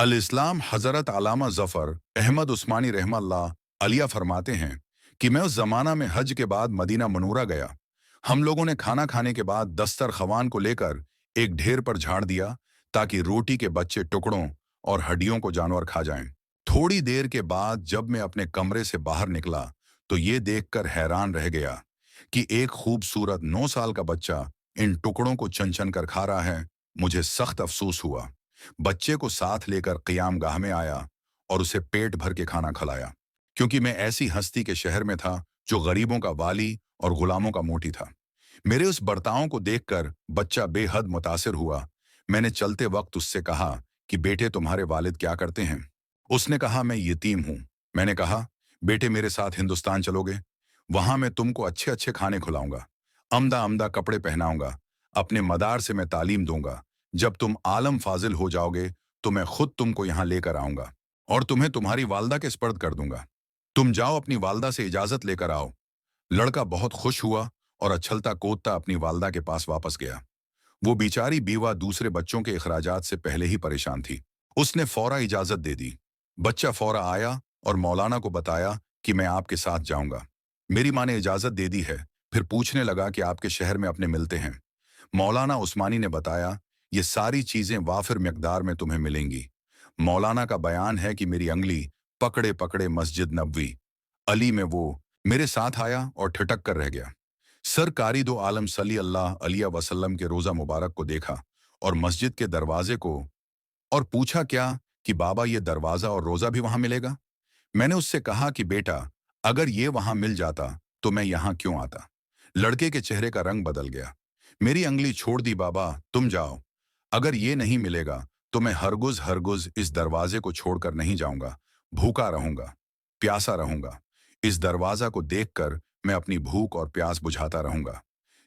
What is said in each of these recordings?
अल इस्लाम हज़रत अल्लामा ज़फ़र अहमद उस्मानी रहमतुल्लाह अलैह फरमाते हैं कि मैं उस ज़माना में हज के बाद मदीना मनूरा गया। हम लोगों ने खाना खाने के बाद दस्तरख़वान को लेकर एक ढेर पर झाड़ दिया ताकि रोटी के बच्चे टुकड़ों और हड्डियों को जानवर खा जाएं। थोड़ी देर के बाद जब मैं अपने कमरे से बाहर निकला तो ये देखकर हैरान रह गया कि एक खूबसूरत 9 साल का बच्चा इन टुकड़ों को चन चन कर खा रहा है। मुझे सख्त अफसोस हुआ। बच्चे को साथ लेकर क़ियाम गाह में आया और उसे पेट भर के खाना खिलाया, क्योंकि मैं ऐसी हस्ती के शहर में था जो गरीबों का वाली और गुलामों का मोटी था। मेरे उस बर्ताव को देखकर बच्चा बेहद मुतासिर हुआ। मैंने चलते वक्त उससे कहा कि बेटे तुम्हारे वालिद क्या करते हैं? उसने कहा मैं यतीम हूँ। मैंने कहा बेटे मेरे साथ हिंदुस्तान चलोगे? वहां मैं तुमको अच्छे अच्छे खाने खिलाऊंगा, अमदा अमदा कपड़े पहनाऊंगा, अपने मदार से मैं तालीम दूंगा। जब तुम आलम फाजिल हो जाओगे तो मैं खुद तुमको यहाँ लेकर आऊंगा और तुम्हें तुम्हारी वालदा के स्पर्द कर दूंगा। तुम जाओ अपनी वालदा से इजाजत लेकर आओ। लड़का बहुत खुश हुआ और अछलता कूदता अपनी वालदा के पास वापस गया। वो बेचारी बीवा दूसरे बच्चों के अखराजात से पहले ही परेशान थी। उसने फौरा इजाजत दे दी। बच्चा फौरा आया और मौलाना को बताया कि मैं आपके साथ जाऊंगा। मेरी माँ ने इजाजत दे दी है। फिर पूछने लगा कि आपके शहर में अपने मिलते हैं। मौलाना उस्मानी ने बताया ये सारी चीजें वाफिर मिकदार में तुम्हें मिलेंगी। मौलाना का बयान है कि मेरी अंगली पकड़े पकड़े मस्जिद नबवी अली में वो मेरे साथ आया और ठिठक कर रह गया। सरकारी दो आलम सल्लल्लाहु अलैहि वसल्लम के रोजा मुबारक को देखा और मस्जिद के दरवाजे को और पूछा क्या कि बाबा ये दरवाजा और रोजा भी वहां मिलेगा? मैंने उससे कहा कि बेटा अगर ये वहां मिल जाता तो मैं यहां क्यों आता। लड़के के चेहरे का रंग बदल गया। मेरी अंगली छोड़ दी बाबा, तुम जाओ। अगर ये नहीं मिलेगा तो मैं हरगुज हरगुज इस दरवाजे को छोड़कर नहीं जाऊंगा। भूखा रहूंगा, प्यासा रहूंगा। इस दरवाजा को देखकर मैं अपनी भूख और प्यास बुझाता रहूंगा,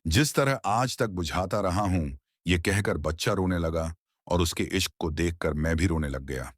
जिस तरह आज तक बुझाता रहा हूं। ये कहकर बच्चा रोने लगा और उसके इश्क को देखकर मैं भी रोने लग गया।